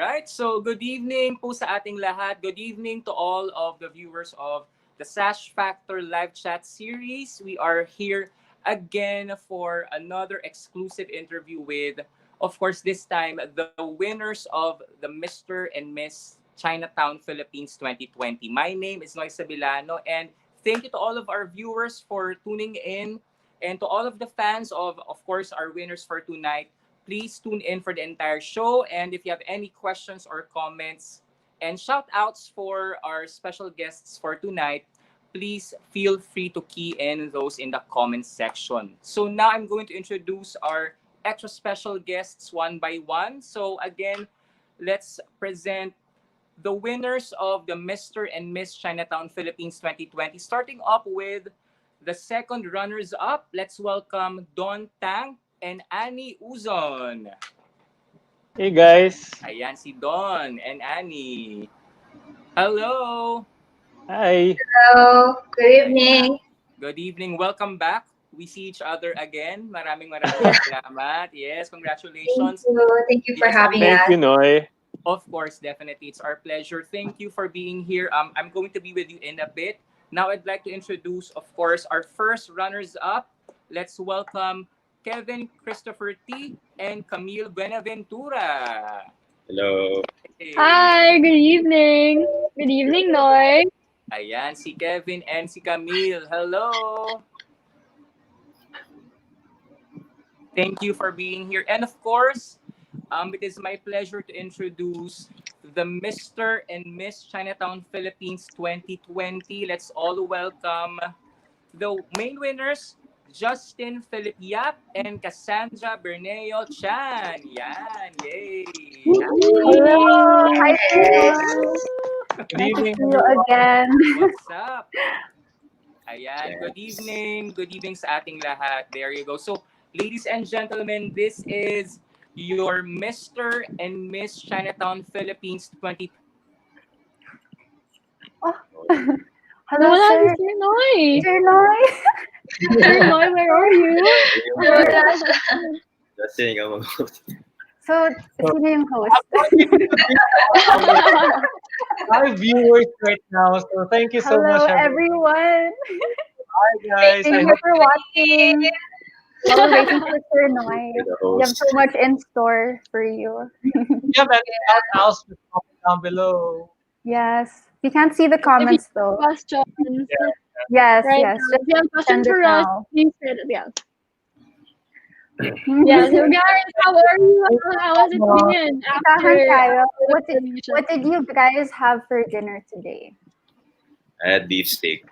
right, so good evening po sa ating lahat. Good evening to all of the viewers of the Sash Factor live chat series. We are here again for another exclusive interview with, of course, this time, the winners of the Mr. and Miss Chinatown Philippines 2020. My name is Sabilano, and thank you to all of our viewers for tuning in, and to all of the fans of course, our winners for tonight. Please tune in for the entire show. And if you have any questions or comments and shout outs for our special guests for tonight, please feel free to key in those in the comments section. So now I'm going to introduce our extra special guests one by one. So again, let's present the winners of the Mr. and Miss Chinatown Philippines 2020. Starting up with the second runners-up, let's welcome Don Tang and Annie Uzon. Hey guys. Ayan si Don and Annie. Hello. Hi. Hello. Good evening. Good evening. Welcome back. We see each other again. Maraming salamat. Yes, congratulations. Thank you for having Thank us. you, Noy. Of course, definitely. It's our pleasure. Thank you for being here. I'm going to be with you in a bit. Now I'd like to introduce, of course, our first runners-up. Let's welcome Kevin Christopher T. and Camille Buenaventura. Hello. Hey. Hi, good evening. Good evening, Noy. Ayan, si Kevin and si Camille. Hello. Thank you for being here. And of course, it is my pleasure to introduce the Mr. and Miss Chinatown Philippines 2020. Let's all welcome the main winners, Justin Philip Yap and Cassandra Chan. Yan, yay! Hello. Hi, sis. Good evening. See you again. What's up? Ayan, good evening. Good evening sa ating lahat. There you go. So, ladies and gentlemen, this is your Mr. and Miss Chinatown Philippines 2020. Hello, Wala sir. si Sir Noy. Sir Noy. Sir Noy, where are you? Justin, ikaw mag-host. So, sino yung host? Hi, viewers right now. So thank you so Hello, much, everyone. Hi, guys. Thank you for watching. While we're waiting for Sir Noy. The We have host. so much in store for you. Yeah, man. Else, comment down below. Yes. We can't see the comments though. Questions. Yes, Right yes. now. Just If you have questions send it for us, now. please send it. Yeah. Yeah, so guys, how are you? How has it been after Tayo, what termination? did you guys have for dinner today? I had beef steak.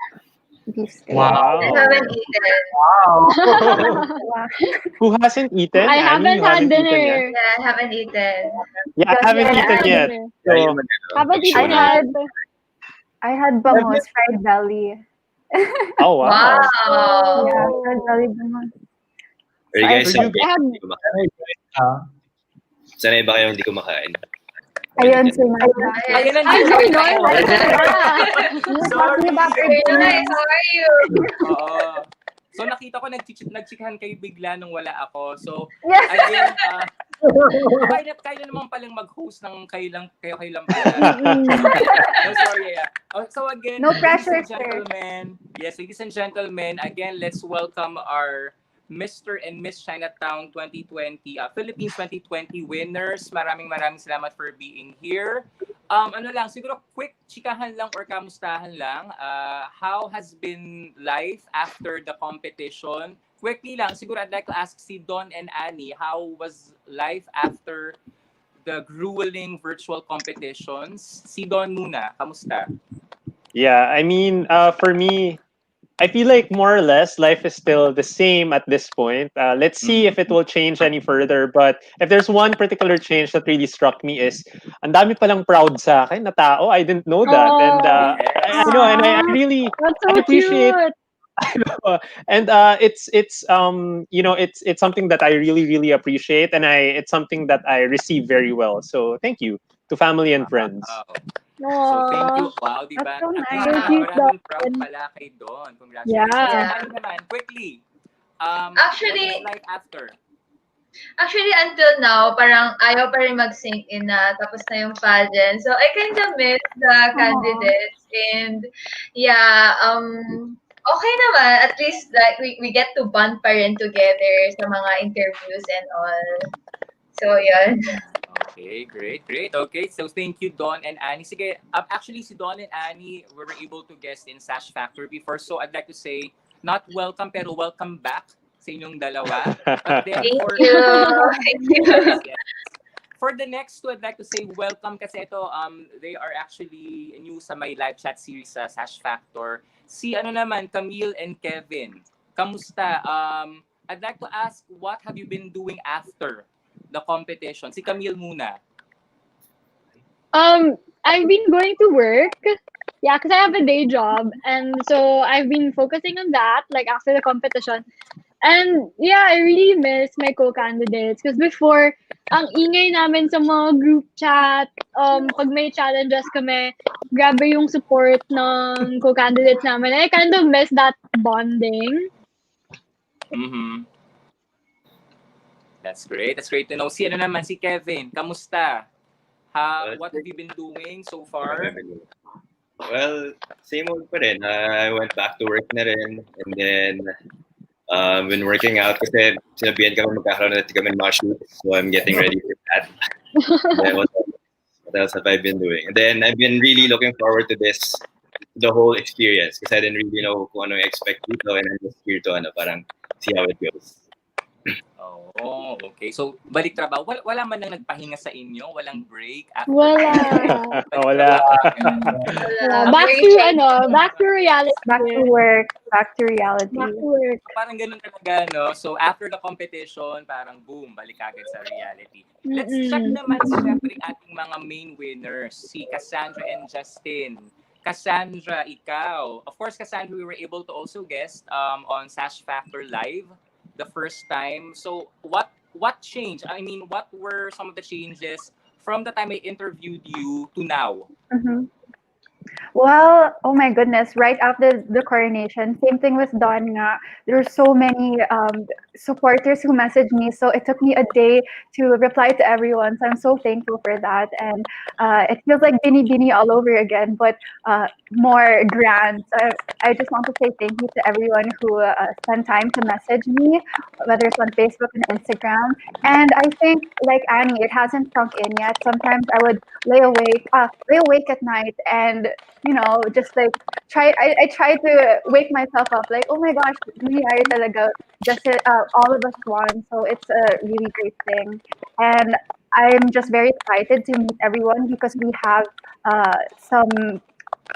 Beef steak. Wow. I haven't eaten. Wow. Wow. Who hasn't eaten? I Annie, haven't you had haven't eaten dinner. yet? Yeah, I haven't eaten. Yeah, I haven't Yeah, eaten yet. Kaya So, yung mag-ano, Haven't mag-show eaten na. yet. I had bangus fried belly. oh, wow. Yeah, fried belly bangus. Are you guys So you- sanay? Hindi kumakain? Sanay ba kayo hindi kumakain? Ayun, Sir Noy. Ayun, Hi, Sir Noy. Sorry. How are you? Oo. So nakita ko nagchikahan kayo bigla nung wala ako. So Yes. again, kaya naman palang mag-host ng kayo lang pala. No, sorry. Yeah. So again, No pressure, ladies and gentlemen. Yes, ladies and gentlemen, again, let's welcome our Mr. and Miss Chinatown 2020, Philippines 2020 winners. Maraming salamat for being here. Siguro quick chikahan lang or kamustahan lang. How has been life after the competition? Quickly lang, siguro I'd like to ask si Don and Annie, how was life after the grueling virtual competitions? Si Don muna, kamusta? Yeah, I mean, for me, I feel like more or less life is still the same at this point. Let's see if it will change any further. But if there's one particular change that really struck me is, ang dami palang proud sa akin na tao. I didn't know that, and I really That's I so appreciate. cute. And it's something that I really appreciate, and it's something that I receive very well. So thank you to family and friends. So thank you. Aww. Wow, di ba? That's so nice. Thank you, Maraming Don. proud pala kay Don. Congratulations. Yeah. Ano naman, quickly. Actually- what was life after? Actually, until now, parang ayaw pa rin mag-sync in na tapos na yung pageant. So, I kind of miss the candidates. And, yeah, okay naman. At least, like, we get to bond pa rin together sa mga interviews and all. So, yun. Okay, great, great. Okay, so thank you, Don and Annie. Sige, actually, si Don and Annie were able to guest in Sash Factor before. So, I'd like to say, not welcome, pero welcome back sa inyong dalawa. But then Thank for, you. Thank you. yes, yes. For the next two, I'd like to say welcome kasi ito, they are actually new sa my live chat series sa Sash Factor. Si ano naman, Camille and Kevin. Kamusta? I'd like to ask, what have you been doing after the competition? Si Camille muna. I've been going to work. Yeah, because I have a day job. And so I've been focusing on that, like after the competition. And yeah, I really miss my co-candidates. Because before, ang ingay namin sa mga group chat, pag may challenges kami, grabe yung support ng co-candidates namin. I kind of miss that bonding. Mm-hmm. That's great. That's great to know. Si ano naman, si Kevin. Kamusta? What have you been doing so far? Well, same old pa rin. I went back to work na rin. And then, been working out kasi sinabihan kami magkakaroon natin kami mga shoots. So I'm getting ready for that. Then what else have I been doing? And then I've been really looking forward to this, the whole experience. Kasi I didn't really know kung ano yung expect dito. And I'm just here to parang see how it goes. Oh, okay. So, balik trabaho. Wala man lang nagpahinga sa inyo? Walang break? After Wala. Wala. Back to reality. Back to work, back to reality. Back to work. Parang ganun talaga, no? So, after the competition, parang boom, balik agad sa reality. Let's check naman siyempre ating mga main winners, si Cassandra and Justin. Cassandra, ikaw. Of course, Cassandra, we were able to also guest on Sash Factor Live the first time. So, what changed? I mean, what were some of the changes from the time I interviewed you to now? Mm-hmm. Well, oh my goodness, right after the coronation, same thing with Don nga. There were so many supporters who messaged me, so it took me a day to reply to everyone. So I'm so thankful for that. And it feels like Bini Bini all over again, but more grand. So I just want to say thank you to everyone who spent time to message me, whether it's on Facebook and Instagram. And I think, like Annie, it hasn't sunk in yet. Sometimes I would lay awake at night and just like I try to wake myself up like, oh my gosh, nangyari talaga, just all of us won. So it's a really great thing, and I'm just very excited to meet everyone because we have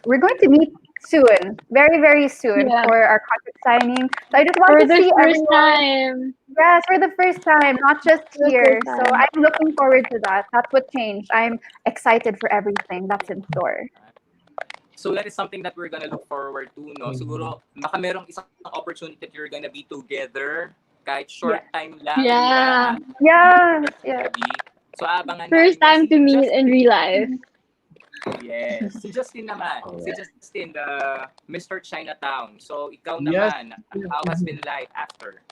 we're going to meet soon, very very soon, for our contract signing. So I just want to see everyone. Time. Yes, for the first time, not just here. So I'm looking forward to that. That's what changed. I'm excited for everything that's in store. So that is something that we're gonna look forward to, no? Siguro, baka merong isang opportunity that you're gonna be together kahit short time lang. Yeah. So abangan First time to meet Justin, in real life. Yes. Si Justin naman. Si Justin, the Mr. Chinatown. So ikaw naman, how has been life after?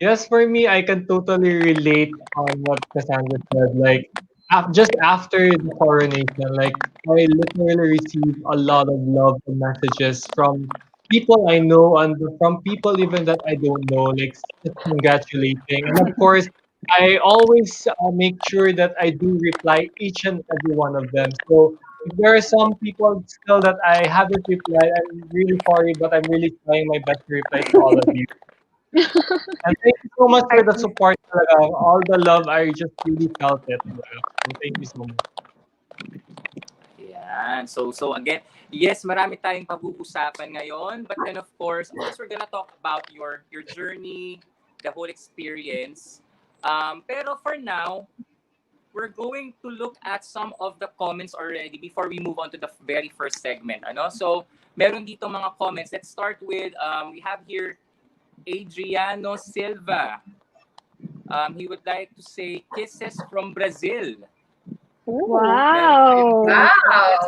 Yes, for me, I can totally relate on what Cassandra said. Like, just after the coronation, like, I literally received a lot of love and messages from people I know and from people even that I don't know, like, just congratulating. And of course, I always make sure that I do reply each and every one of them. So if there are some people still that I haven't replied, I'm really sorry, but I'm really trying my best to reply to all of you. And thank you so much for the support. All the love, I just really felt it. So thank you so much. Yan. So again, yes, marami tayong pag-uusapan ngayon. But then of course, we're gonna talk about your journey, the whole experience. Pero for now, we're going to look at some of the comments already before we move on to the very first segment. So, meron dito mga comments. Let's start with, we have here Adriano Silva. He would like to say kisses from Brazil. Wow. Wow.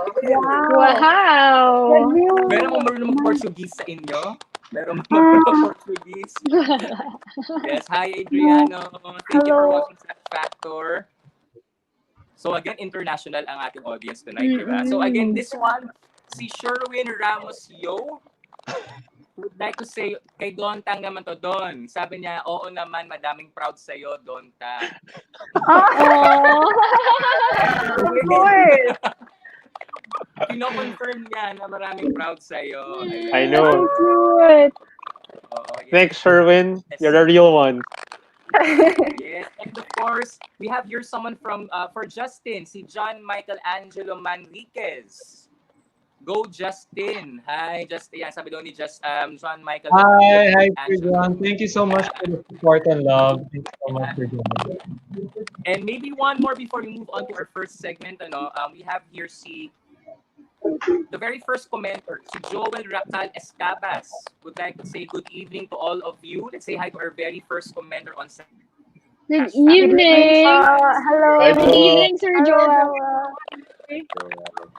Wow. Meron mo marunong mag-Portuguese sa inyo? Meron mga Portuguese. Yes, hi Adriano. Thank you for Hello. watching Sash Factor. So again, international ang ating audience tonight, diba? So again, this one, si Sherwin Ramos Yo would like to say, kay Don Tang naman to, Don. Sabi niya, oo naman, madaming proud sa'yo, Don Tang. Oh. Of course. Kino-confirm niya na maraming proud sa'yo. I know. Cute. Oo, yes. Thanks, Sherwin. You're a real one. Yes, and of course, we have here someone from, for Justin, si John Michael Angelo Manriquez. Go, Justin. Hi, Justin. Yan, sabi daw ni John Michael. Hi, Sir John. Thank you so much for the support and love. Thank you so much, Sir John. And maybe one more before we move on to our first segment. We have here the very first commenter, si Joel Racal Escabas. Would like to say good evening to all of you. Let's say hi to our very first commenter on Sash. Good evening. Hello. Good evening, Sir Joel.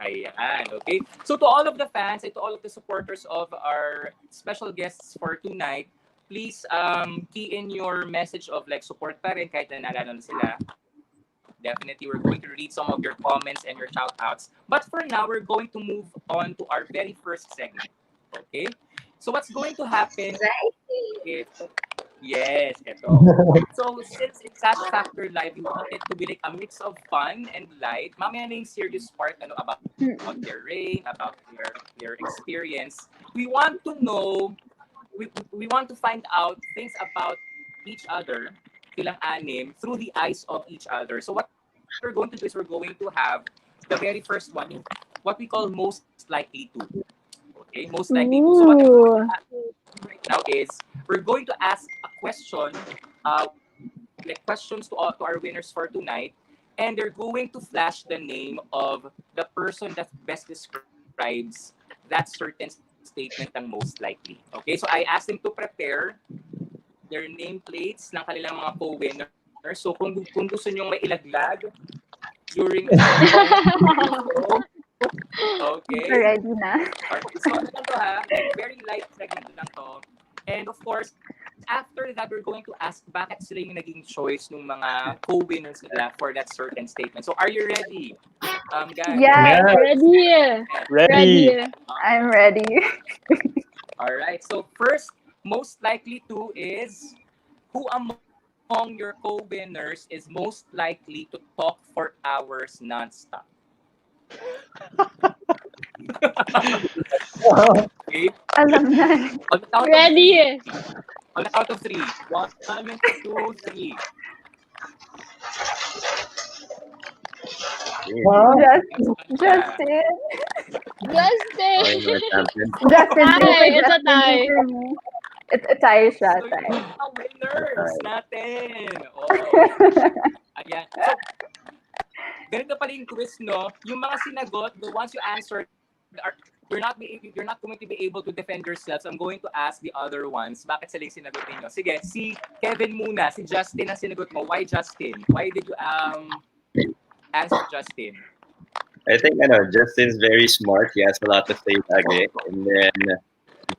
Ayan, okay. So to all of the fans and to all of the supporters of our special guests for tonight, please key in your message of like support pa rin kahit na nalala na sila. Definitely, we're going to read some of your comments and your shout-outs. But for now, we're going to move on to our very first segment. Okay? So what's going to happen is... Yes, ito. So, since it's Sash Factor Live, we wanted to be like a mix of fun and light. Mamaya na yung serious part about their reign, about their experience. We want to know, we want to find out things about each other, silang anim, through the eyes of each other. So what we're going to do is we're going to have the very first one, what we call most likely to. Okay, most likely to. So what we're going to do right now is we're going to ask a question, like questions to our winners for tonight, and they're going to flash the name of the person that best describes that certain statement ang most likely. Okay, so I asked them to prepare their nameplates ng kanilang mga co-winners. So kung gusto nyo may ilaglag during the show, okay. Ready na. So ano lang to ha, very light segment lang to. And of course, after that, we're going to ask bakit sila yung naging choice ng mga co-winners nila for that certain statement. So are you ready? Guys? Yeah. Ready. I'm ready. All right. So first, most likely to is who among your co-winners is most likely to talk for hours non-stop? Okay. Alam na. On the count Ready. On the count of three. 1, 2, 3. Justin. Tie. It's a tie. It's a tie siya. So, Tie. yung mga winners natin. Oh. Ayan. So, ganito pala yung quiz, no? Yung mga sinagot, the ones you answered, you're not going to be able to defend yourselves. I'm going to ask the other ones, bakit sila yung sinagot ninyo? Sige, si Kevin muna, si Justin ang sinagot mo. Why Justin? Why did you answer Justin? I think Justin's very smart. He has a lot to say lagi. And then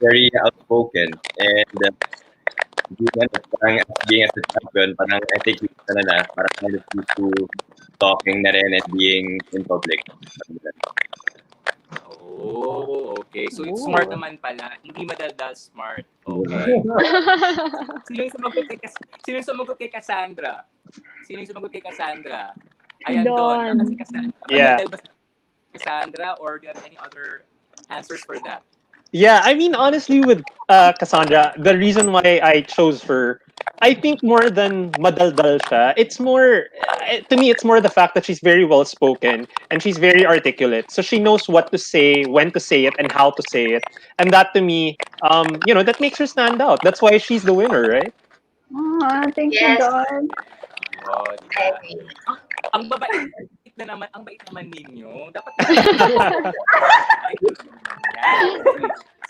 very outspoken. And parang being as a champion, parang I think he's parang kind of used to talking na rin and being in public. Oh, okay. So it's smart naman pala. Hindi madaldal smart. Okay. Sino yung sumagot kay Cassandra? Ayan, Don. Si Cassandra. Yeah. Cassandra, or do you have any other answers for that? Yeah, I mean, honestly, with Cassandra, the reason why I chose her, I think more than madaldal siya, it's more, to me, it's more the fact that she's very well spoken and she's very articulate. So she knows what to say, when to say it, and how to say it. And that to me, that makes her stand out. That's why she's the winner, right? Oh, thank you, Don. Oh, ang babait naman ninyo. Dapat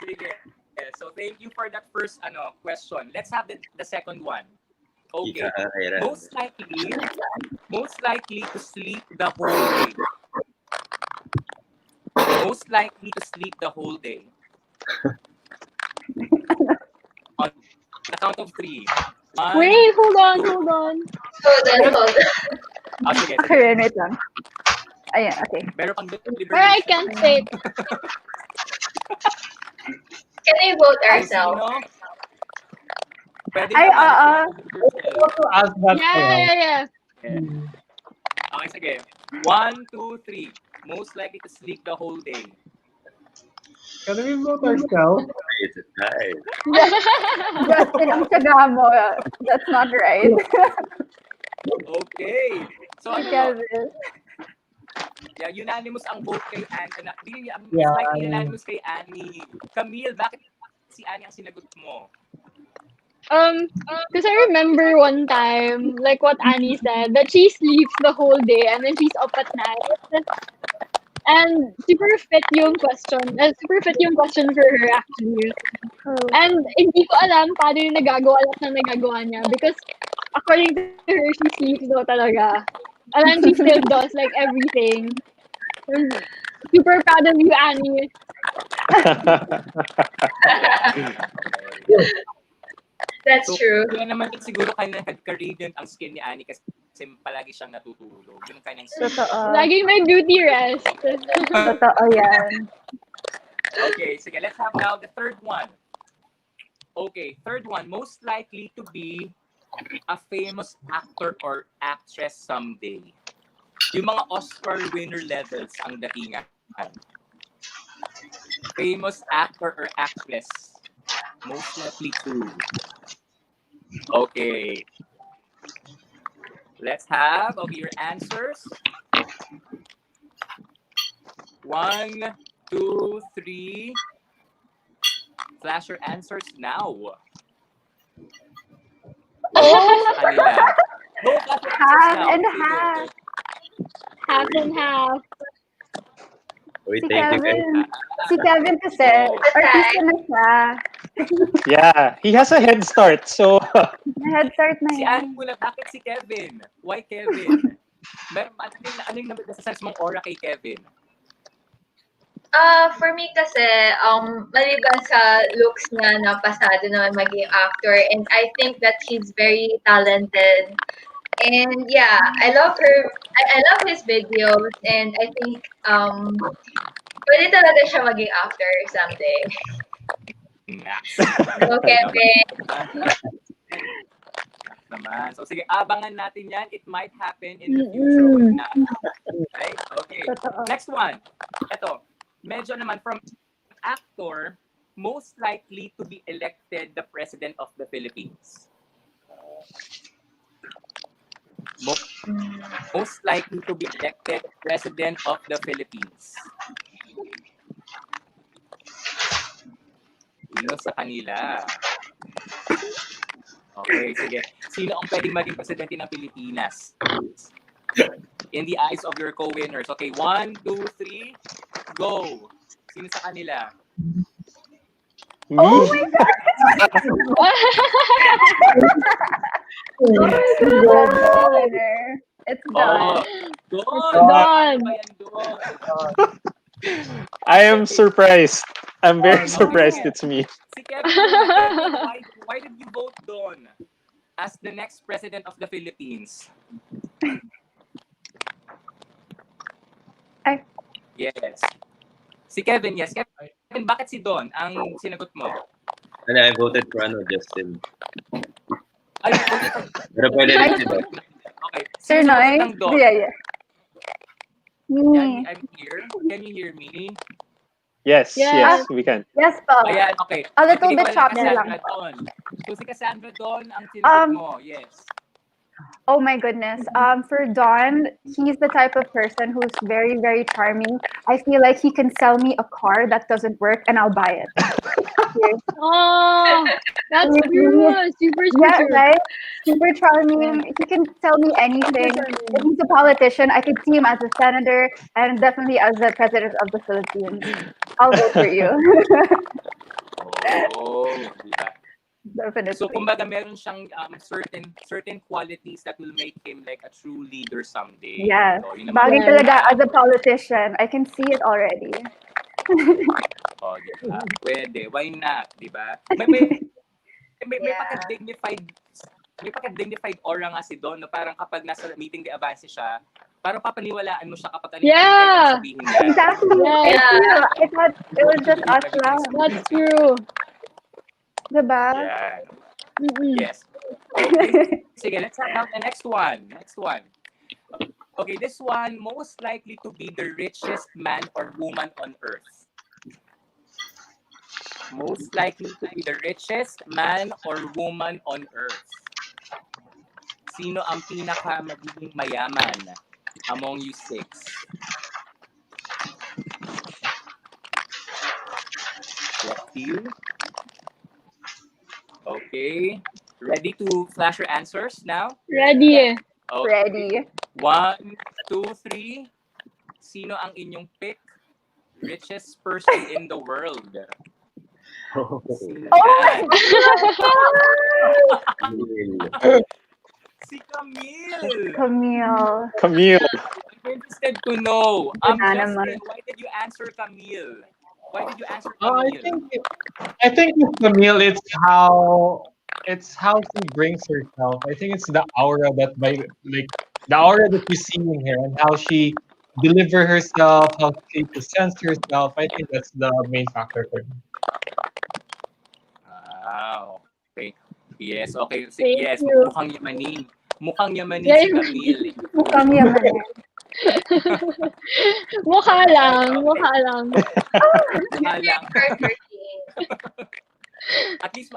Sige. So thank you for that first question. Let's have the second one. Okay. Most likely to sleep the whole day. Most likely to sleep the whole day. On the count of 3. 1, Wait, hold on. Hold on. sige. Okay, wait lang. Ayan, okay. Meron pang Or I deliberation. can't say. Can we vote Kung ourselves? sino? Pwede Ay, naman. To ask that Yeah. Okay, sige. 1, 2, 3. Most likely to sleep the whole day. Can we vote ourselves? It's a tie. Justin, ang tsaga mo. That's not right. Okay. So, Si ano? Kevin. Yeah, unanimous ang vote kay Annie. Yeah, Slightly unanimous kay Annie. Camille, bakit si Annie ang sinagot mo? Because I remember one time, like what Annie said, that she sleeps the whole day and then she's up at night. And super fit yung question for her actually. And hindi ko alam paano yung nagagawa niya because according to her, she sleeps daw talaga. And then she still does like everything. I'm super proud of you, Annie. That's true. Kaya naman siguro kanya nagka-radiant ang skin ni Annie kasi palagi siyang natutulog. Yun ang kanyang skin. Totoo. Laging may beauty rest. Totoo yan. Okay, sige, let's have now the third one. Okay, third one. Most likely to be a famous actor or actress someday. Yung mga Oscar winner levels ang datingan. Famous actor or actress. Most likely to. Okay. Let's have your answers. 1, 2, 3. Flash your answers now. Kanila. Go, flash your answers Half now. and Sige. half. Half and half. Wait, Si thank you guys. Kevin. Si Kevin kasi, artista na siya. Yeah, he has a head start. So May head start na Si yan. Anne muna, bakit si Kevin? Why Kevin? Ano yung nasa-sense mong aura kay Kevin? For me kasi, maliban sa looks niya na pasado naman maging actor, and I think that he's very talented. And yeah, I love her. I love his videos, and I think pwede talaga siya maging actor someday. Go, Kevin. Naman. So sige, abangan natin yan. It might happen in the future. Wag na. Okay? Okay. Totoo. Next one. Ito. Medyo naman from actor, most likely to be elected the President of the Philippines. Most likely to be elected President of the Philippines. Sino sa kanila? Okay, sige. Sino ang pwedeng maging presidente ng Pilipinas? In the eyes of your co-winners. Okay, 1, 2, 3, go. Sino sa kanila? Oh my God! It's done. Don! Don! I am surprised. I'm very surprised it's me. Si Kevin, why did you vote Don as the next president of the Philippines? Ay. Yes. Si Kevin, yes. Kevin, bakit si Don ang sinagot mo? And I voted for Justin. Ay, Pero pwede rin sila. okay. Sir Sino Noy? ng Don? Yeah. Yeah, Me. I'm here. Can you hear me? Yes, Yeah. yes, we can. Yes, po. Ayan, okay. A little Sige, bit wala choppy Cassandra lang. Don. So si Cassandra Don ang sinagot mo. Yes. Oh my goodness. For Don, he's the type of person who's very, very charming. I feel like he can sell me a car that doesn't work and I'll buy it. Oh, that's Yes. true. Super, Yeah, super. right? Super charming. He can tell me anything. If he's a politician, I could see him as a senator and definitely as the president of the Philippines. I'll vote for you. Oh, diba? Definitely. So kumbaga meron siyang certain qualities that will make him like a true leader someday. Yes. So, yun naman. Bagay Yeah. talaga as a politician. I can see it already. Oh, di ba? Pwede. Why not? Di ba? May Yeah. pagka-dignified aura nga si Don, no? Parang kapag nasa meeting de avance siya, parang papaniwalaan mo siya kapag Yeah. sabihin niya. Exactly. Yeah. It's true. I thought it was just us lang. That's true. Diba? Yeah. Mm-mm. Yes. Okay. Sige, let's check out the next one. Okay, this one, most likely to be the richest man or woman on earth. Most likely to be the richest man or woman on earth. Sino ang pinaka magiging mayaman among you six? Let's see. Okay. Ready to flash your answers now? Ready. Okay. Ready. 1, 2, 3. Sino ang inyong pick? Richest person in the world. Sino yan? Si Camille. Camille. I'm interested to know. Banana Justin, man. why did you answer Camille? Why did you answer I Camille? think with Camille, it's how she brings herself. I think it's the aura that the aura that you see in her and how she deliver herself, how she presents herself. I think that's the main factor for me. Okay. Yes, okay. Thank Yes, you. mukhang yamanin. Mukhang yamanin Yeah. si Camille. Mukhang yaman. Mukha lang. Okay. Mukha lang. Mukha lang. Burger King. At least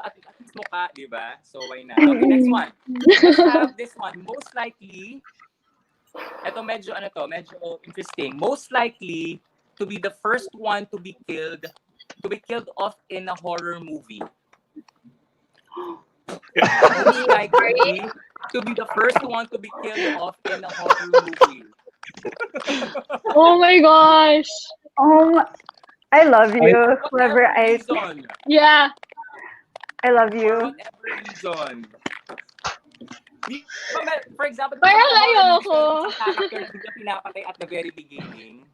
mukha, di ba? So, why not? Okay, next one. Let's have this one. Most likely, ito medyo interesting. Most likely to be the first one to be killed off in a horror movie. Most likely to be the first one to be killed off in a horror movie. Oh my gosh. I love you. For Whoever whatever reason. Yeah. I love For you. whatever reason. For example, Parang sa horror movies, ayoko. may isang character hindi niya pinapatay at the very beginning.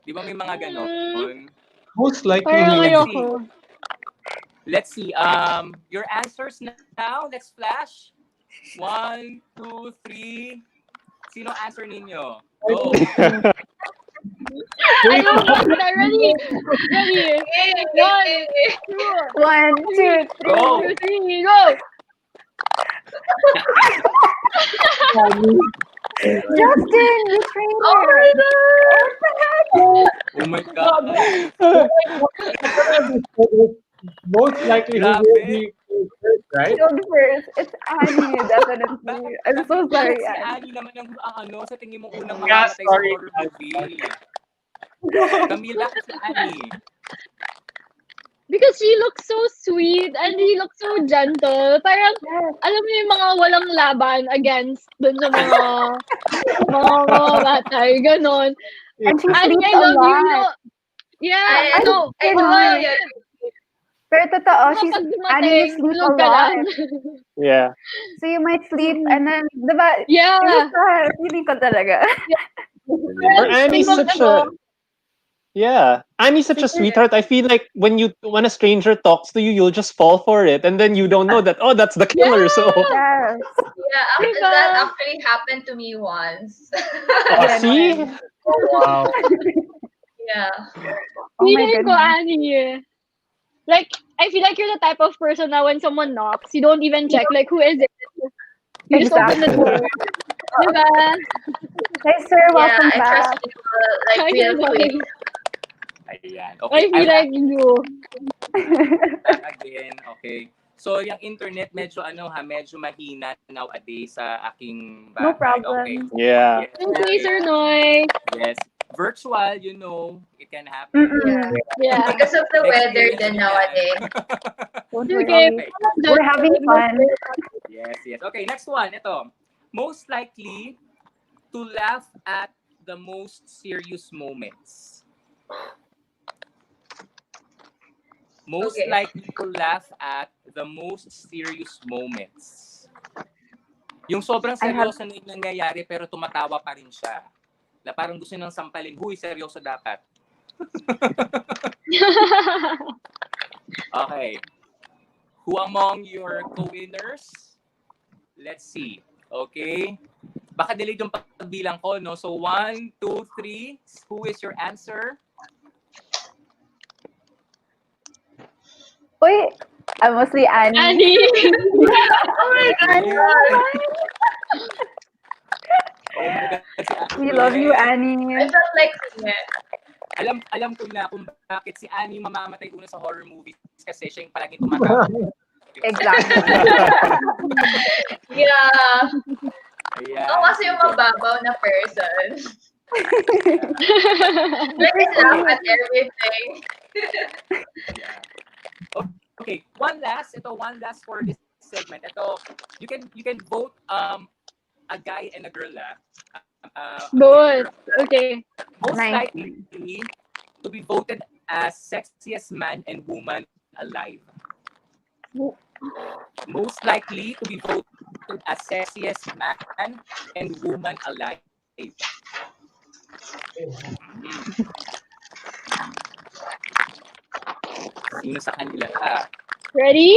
Di ba may mga ganon? Most likely, Parang Let's ayoko. Let's see. Your answers now. Let's flash. 1, 2, 3. Sino answer ninyo? Go. I don't know. Ready. Ready. One, 1, 2, 3. Go. 2, 3, go. Justin, you traitor. Oh my God. most likely who will be first, right? Killed first. It's Annie, definitely. I'm so sorry, Si Annie. Annie naman ang sa tingin mo unang Yeah, mamamatay sa sorry. horror movie. Camille, bakit si Annie? Because she looks so sweet and he looks so gentle. Parang, Yes. alam mo yung mga walang laban against dun sa mga batay. Ganon. And she Annie, sleeps I a love you. You lot. know, yeah, I no. know you. Pero totoo, Kapag Annie, dumating, you sleep a tulog ka lang. lot. Yeah. So you might sleep and then, diba? Yeah. Feeling ko talaga. Or Annie's such a Annie's such a sweetheart. I feel like when a stranger talks to you, you'll just fall for it, and then you don't know that that's the killer. So Yes. Yeah, Diba? that actually happened to me once. see, Wow. Yeah. Oh my Feeling ko, goodness. Annie. Like, I feel like you're the type of person that when someone knocks, you don't even check, like, who is it? You just open the door. Diba? Hey, sir, Yeah, welcome I back. trust people like I real know. quick. Ayan. I Okay, feel like you. back again. Okay. So, yung internet medyo medyo mahina nowadays sa aking No bahay. problem. Okay. yeah. Okay, Sir Noy. Yes. Virtual, it can happen. Mm-mm. Yeah. Because of the weather Experience din niya. nowadays. Don't Okay. worry. We're having fun. Yes. Okay, next one. Ito. Most likely to laugh at the most serious moments. Most Okay. likely to laugh at the most serious moments. Yung sobrang seryoso na yung nangyayari pero tumatawa pa rin siya. Na parang gusto nang sampalin, huy, seryoso dapat. Okay. Who among your co-winners? Let's see. Okay. Baka delayed yung pagbilang ko, no? So, 1, 2, 3. Who is your answer? Uy, mostly Annie. Annie. Oh my God. Oh my God. We love you, I Annie. felt like singing it. Alam ko na kung bakit si Annie mamamatay una sa horror movies kasi siya yung palaging tumatawa. Exactly. Yeah. Ayan. Ako kasi yung mababaw na person. Like, I laugh at everything. Yeah. Okay, one last for this segment. Ito, you can vote a guy and a girl Both. Okay. most Nice. likely to be voted as sexiest man and woman alive. Most likely to be voted as sexiest man and woman alive. Sino sa kanila? Ready?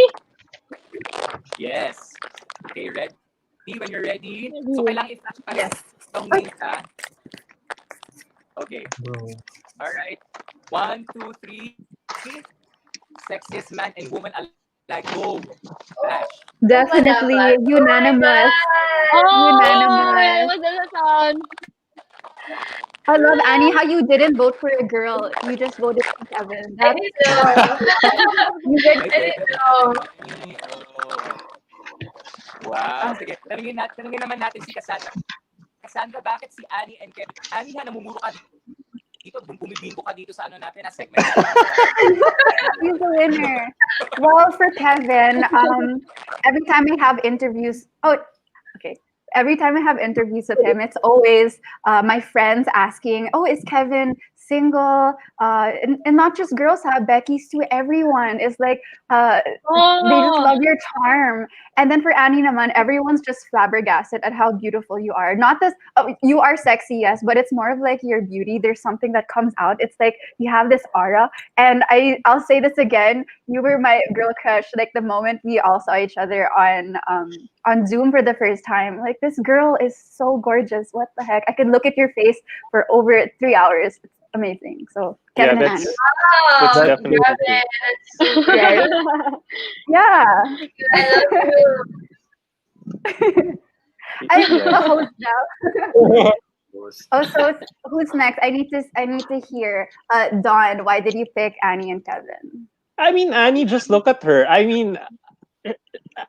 Yes. Okay, ready? When you're ready. So, kailangan i-flash pa rin Yes. itong names, ha? Okay. Bro. All right. 1, 2, 3. Sexiest man and woman alive. Go. Flash. Definitely unanimous. Oh, Unanimous. what's the sound? I love Annie how you didn't vote for a girl. You just voted for Kevin. I That's didn't know. you did. I didn't know. Wow. Sige, tanungin naman natin si Cassandra. Cassandra, bakit si Annie and Kevin? Annie, namumuro ka dito. Bumibingo ka dito sa ano natin, na segment. He's the winner. Well, for Kevin, every time I have interviews, every time I have interviews with him, it's always my friends asking, "Oh, is Kevin single?" And not just girls, Becky's too. Everyone is like, they just love your charm. And then for Annie naman, everyone's just flabbergasted at how beautiful you are. Not this, you are sexy, yes, but it's more of like your beauty. There's something that comes out. It's like you have this aura. And I'll say this again. You were my girl crush. Like the moment we all saw each other on Zoom for the first time, like this girl is so gorgeous. What the heck? I could look at your face for over 3 hours. It's amazing. So Kevin and Annie. That's Wow, definitely Gavin, that's so great. Yeah. I love you. I'm the host now. Those- Oh, so who's next? I need to hear. Dawn, why did you pick Annie and Kevin? I mean, Annie, just look at her. I mean,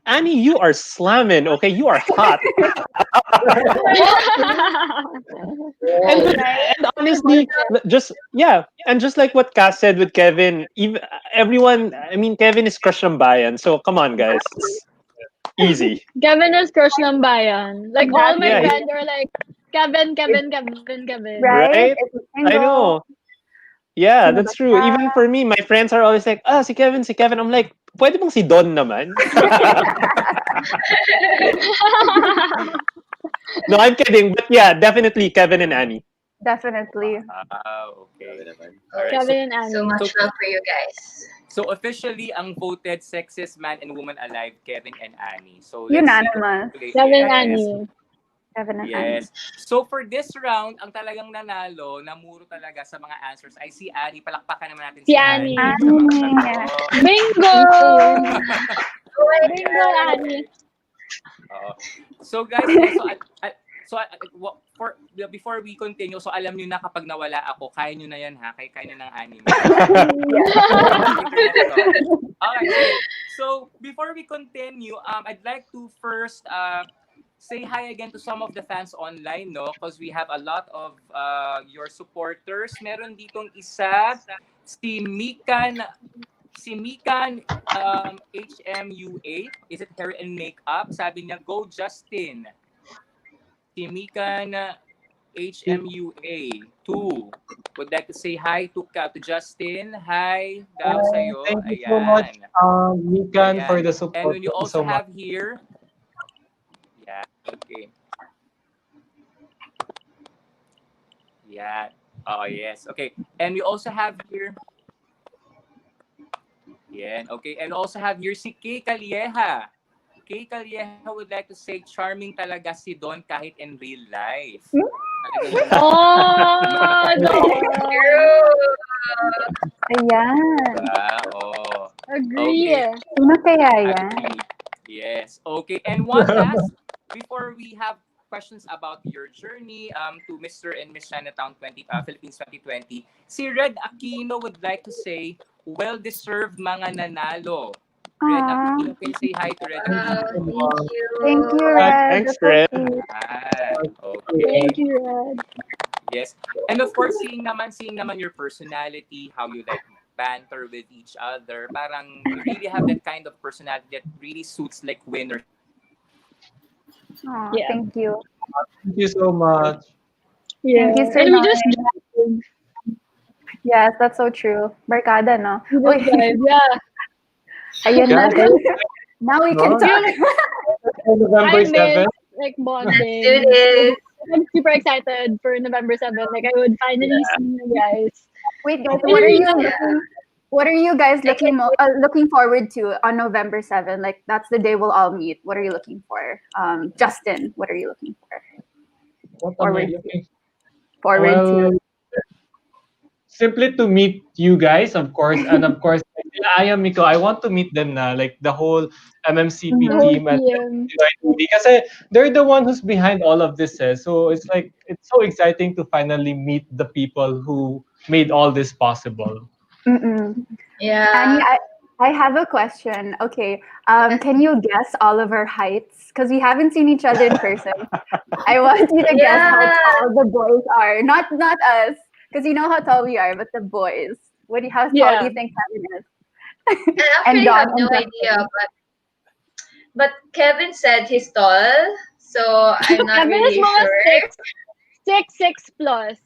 Annie, you are slamming. Okay, you are hot. And honestly, just like what Cass said with Kevin, even everyone. I mean, Kevin is crush ng bayan. So come on, guys, it's easy. Kevin is crush ng bayan. Like all my Yeah, friends are like, Kevin. Right? Right? It's a I single. know. Yeah, Sino that's ba true. siya? Even for me, my friends are always like, si Kevin, si Kevin. I'm like, pwede bang si Don naman? No, I'm kidding. But yeah, definitely Kevin and Annie. Definitely. Okay. naman. Alright. Kevin and Annie. So much love for you guys. So officially, ang voted sexiest man and woman alive, Kevin and Annie. So let's Unanimous. see. Kevin and Yes. Annie. Kevin and Annie. Yes. So for this round, ang talagang nanalo, namuro talaga sa mga answers ay si Annie. Palakpakan naman natin Si si Annie. Annie. sa mga Annie. tanong. Bingo! Oh my Bingo, God. Annie. Oo. So guys, before we continue, so alam niyo na kapag nawala ako, kaya niyo na yan ha, kaya niyo ng anime. Okay, so before we continue, I'd like to first say hi again to some of the fans online, no? Because we have a lot of your supporters. Meron ditong isa, si Mikan HMUA. Is it hair and makeup? Sabi niya, go Justin. Si Mikan HMUA 2 would like to say hi to Justin. Hi daw sa'yo. Thank you so much, Mikan, for the support. And when you Thank also so much. have here, yeah, okay. Yeah. Oh, yes. Okay. And we also have here, okay. And also have here si Kay Calieja. Kay Calieja would like to say, charming talaga si Don kahit in real life. Talaga naman. Oh, no. Ayan. Oh. Agree. Okay. Sino kaya yan? Agree. Yes. Okay. And one last, before we have questions about your journey to Mr. and Miss Chinatown Philippines 2020, si Red Aquino would like to say, well-deserved mga nanalo. Red Aw. Aquino, can you say hi to Red Aquino? Thank you. Thank you, Red. Thanks, That's so Red. sweet. Okay. Thank you, Red. Yes. And of course, seeing naman your personality, how you like banter with each other, parang you really have that kind of personality that really suits like winners. Aw, Yeah. thank you. Thank you so much. Yeah. Thank you, Sir And we just Noel. drive. Yes, that's so true. Barkada, no? We Uy, just drive. Yeah. ayun na. Yeah. Now we can No? talk. November I miss 7th. like Let's bonding. do this. I'm super excited for November 7th. Like I would finally see you guys. Wait, guys, Yeah. what are you guys looking forward to on November 7th? Like that's the day we'll all meet. What are you looking for? Justin, what are you looking for? What am I Forward looking forward Well, to. simply to meet you guys, of course, and of course, I am Miko. I want to meet them na, like the whole MMCP The Mhm. whole team and PM. because they're the one who's behind all of this. So it's like it's so exciting to finally meet the people who made all this possible. Mm-mm. Yeah. Annie, I have a question. Okay, can you guess all of our heights? Because we haven't seen each other in person. I want you to guess how Yeah. tall the boys are. Not us, because you know how tall we are, but the boys. How tall do Yeah. you think Kevin is? I And actually Don have no and Justin. idea, but Kevin said he's tall, so I'm not Kevin is really mga sure. 6 plus.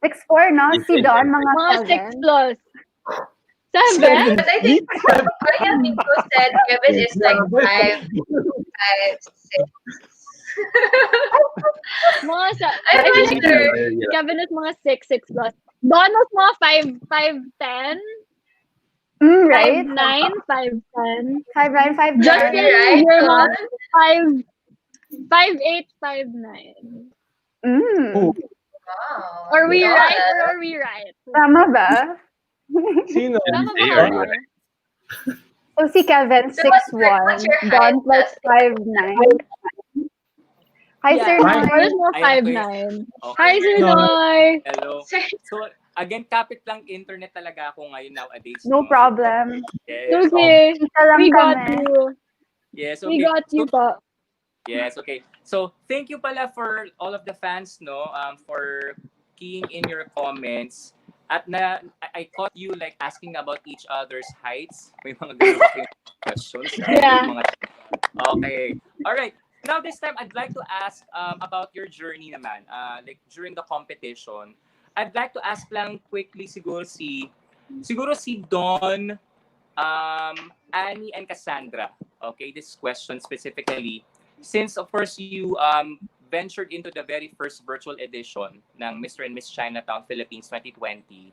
6'4", no? Si Don, mga Mga 6 7. plus. 7? But I think Kuya Miko said Kevin is like 5'6". Mga I'm I feel not like sure. Kevin is mga 6 plus. Don was mga 5'10", Right? 5'9", 5'10". 5'9", 5'10". Justin, Right, you're Don? mga 5'8", 5'9". Mm. Who? Wow. Are we Don. right or are we right? Tama ba? Sino? Tama ba They kami? are right. So si Kevin, So what's 6'1". your height, Don's like Justin? 5'9". Hi, Sir Yeah, Hi. Don is Noy. mga Ayan, 5'9". Okay. Hi, Sir No. Noy. Hello. Sir, So, again, kapit lang internet talaga ako ngayon nowadays. No problem. Yes. Okay. Kita lang We got kami. you. Yes, We okay. got you pa. Yes, okay. So, thank you pala for all of the fans, no, for keying in your comments. At I caught you like asking about each other's heights. May mga ganun ba kayong questions? Yeah. Okay. All right. Now this time, I'd like to ask about your journey naman. Like during the competition, I'd like to ask lang quickly siguro si Don, Annie, and Cassandra. Okay, this question specifically. Since of course you ventured into the very first virtual edition ng Mr. and Miss Chinatown Philippines 2020,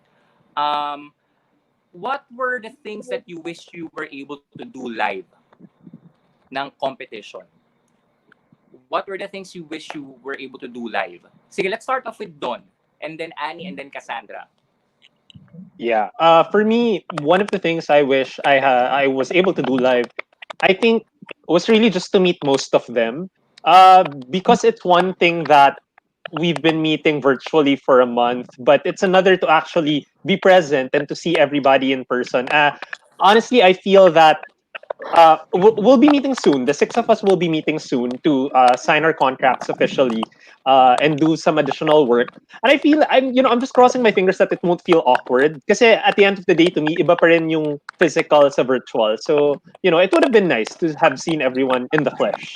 what were the things that you wish you were able to do live ng competition? What were the things you wish you were able to do live? Sige, let's start off with Don, and then Annie, and then Cassandra. Yeah. For me, one of the things I wish I was able to do live, I think, was really just to meet most of them. Because it's one thing that we've been meeting virtually for a month, but it's another to actually be present and to see everybody in person. Honestly, I feel that we'll be meeting soon. The six of us will be meeting soon to sign our contracts officially and do some additional work. And I feel I'm just crossing my fingers that it won't feel awkward. Because at the end of the day, to me, iba pa rin yung physical sa virtual. So it would have been nice to have seen everyone in the flesh.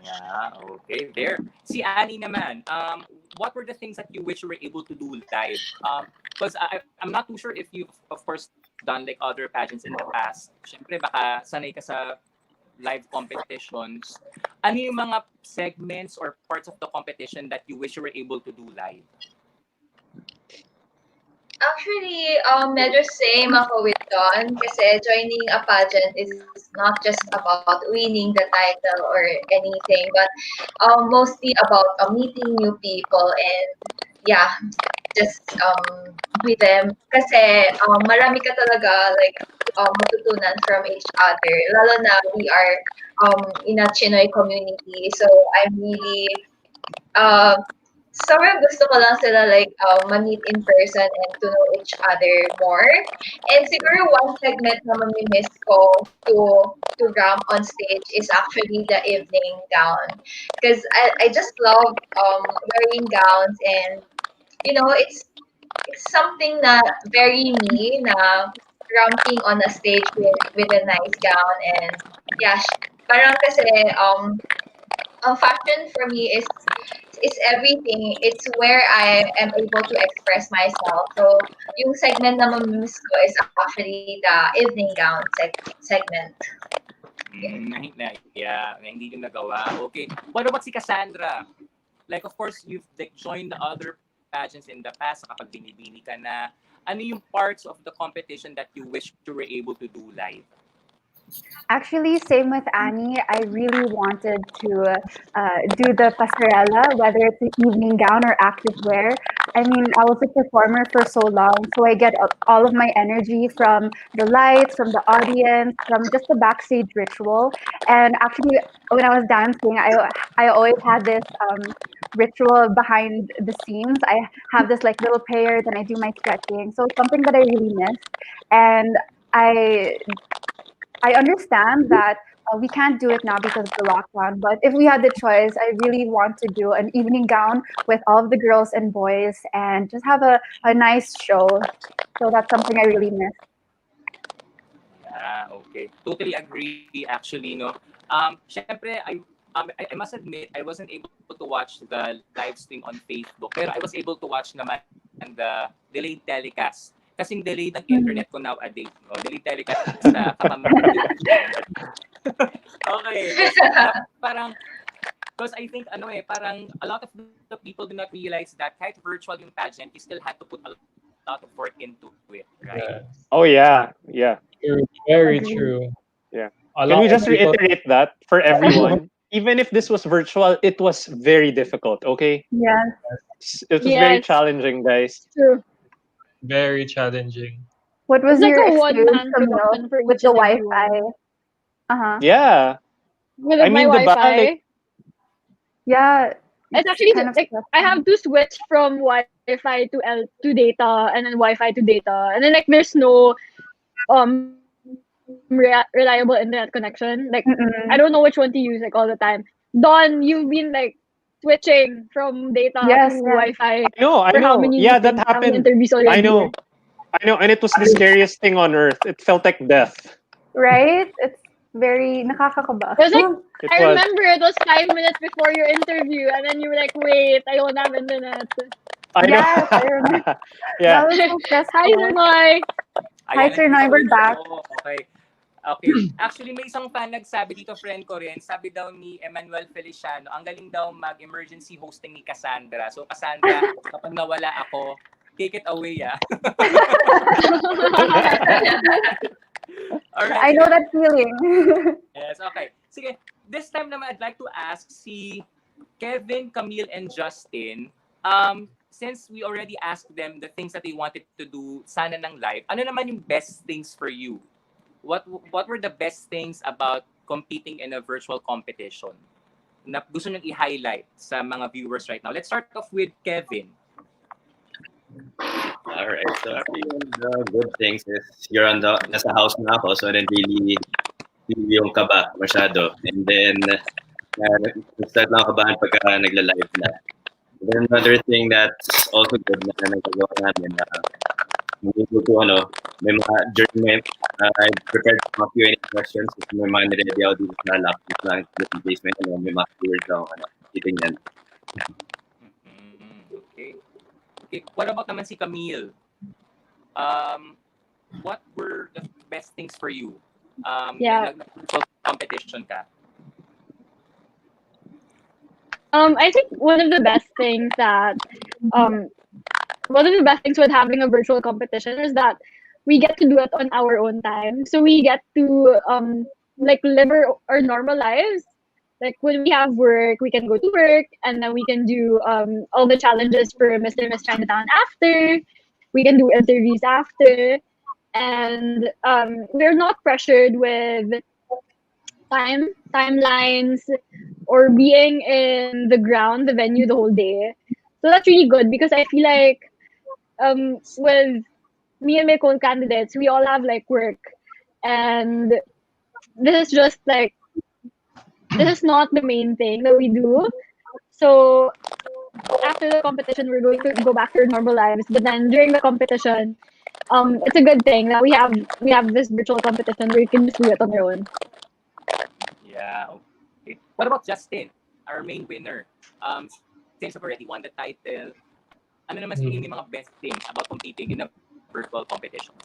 Yeah, okay, there. Si Annie naman, what were the things that you wish you were able to do live? Because I'm not too sure if you've, of course, done like other pageants in the past. Siyempre, baka sanay ka sa live competitions. Ano yung mga segments or parts of the competition that you wish you were able to do live? Actually, medyo same ako with Don kasi joining a pageant is not just about winning the title or anything, but mostly about meeting new people and yeah, just with them. Kasi marami ka talaga like matutunan from each other. Lalo na we are in a Chinoy community, so I'm really uh, sobrang gusto ko lang sila like ma-meet in person and to know each other more. And siguro one segment na mamimiss ko to ramp on stage is actually the evening gown. Because I just love wearing gowns and it's something na very me na ramping on a stage with a nice gown and yeah, parang kasi fashion for me is everything. It's where I am able to express myself. So, yung segment na mamimiss ko is actually the evening gown segment. Na hindi yung nagawa. Okay. What about si Cassandra? Like, of course, you've like, joined the other pageants in the past kapag binibini ka na. Ano yung parts of the competition that you wish you were able to do live? Actually, same with Annie. I really wanted to do the pasarela, whether it's an evening gown or active wear. I mean, I was a performer for so long, so I get all of my energy from the lights, from the audience, from just the backstage ritual. And actually, when I was dancing, I always had this ritual behind the scenes. I have this like little prayer, then I do my stretching. So it's something that I really miss. And I understand that we can't do it now because of the lockdown, but if we had the choice, I really want to do an evening gown with all of the girls and boys and just have a nice show. So that's something I really miss. Okay. Totally agree, actually, no? Syempre, I must admit, I wasn't able to watch the live stream on Facebook, pero I was able to watch naman the delayed telecast. Kasing delayed ang internet ko nowadays. No? Delayed telecast sa kapamilya. Okay. Parang, because I think, parang a lot of the people do not realize that kahit virtual yung pageant, you still had to put a lot of work into it, right? Yeah. Oh yeah, yeah, True. Very true. yeah. A Can lot we of just people- reiterate that for everyone? Even if this was virtual, it was very difficult. Okay, Yes. it was very Yes. challenging, guys. True. Very challenging. What was It's like your a one-man experience, Camille, production for with each the and Wi-Fi? everyone. Yeah, With I my mean, diba, Wi-Fi, like- Yeah. it's actually kind of like I have to switch from Wi-Fi to data and then Wi-Fi to data, and then like there's no reliable internet connection. Like Mm-mm. I don't know which one to use like all the time. Don, you've been like switching from data Yes, to yes. Wi-Fi I for how know. many Yeah, that meetings, how many happened. interviews already? I know, and it was the scariest thing on earth. It felt like death. Right? It's very nakakakaba. It was like It I was. remember it was 5 minutes before your interview, and then you were like, "Wait, I don't have internet." I know. Yes, I remember. Yeah. That was so Hi, stressful. Sir Hi, Sir Noy, we're back. Okay. Okay. Actually, may isang fan nagsabi dito, friend ko rin. Sabi daw ni Emmanuel Feliciano, ang galing daw mag-emergency hosting ni Cassandra. So, Cassandra, kapag nawala ako, take it away, ah. Alright, I know that feeling. Yes, okay. Sige, this time naman, I'd like to ask si Kevin, Camille, and Justin, since we already asked them the things that they wanted to do sana ng live, ano naman yung best things for you? What were the best things about competing in a virtual competition na gusto nyo i-highlight sa mga viewers right now? Let's start off with Kevin. All right. So actually, one of the good things is nasa house na ako, so I didn't really feel yung kaba masyado. And then, start na kabahan pagka nagla-live na. And then another thing that's also good na nagagawa namin na may mga during I prepared mga Q&A questions. May mga nire-ready ako dito sa laptop lang just in case may mga keywords ako titingnan. Okay. What about naman si Camille? What were the best things for you? Yeah. Competition ka. I think one of the best things that one of the best things with having a virtual competition is that we get to do it on our own time. So we get to like live our normal lives. Like when we have work, we can go to work and then we can do all the challenges for Mr. and Miss Chinatown after. We can do interviews after. And we're not pressured with timelines or being in the venue the whole day. So that's really good because I feel like with me and my co-candidates, we all have like work, and this is just like this is not the main thing that we do. So after the competition, we're going to go back to our normal lives. But then during the competition, it's a good thing that we have this virtual competition where you can just do it on your own. Yeah. Okay. What about Justin, our main winner? Since you've already won the title, ano naman sa tingin mo yung mga best things about competing in a virtual competition?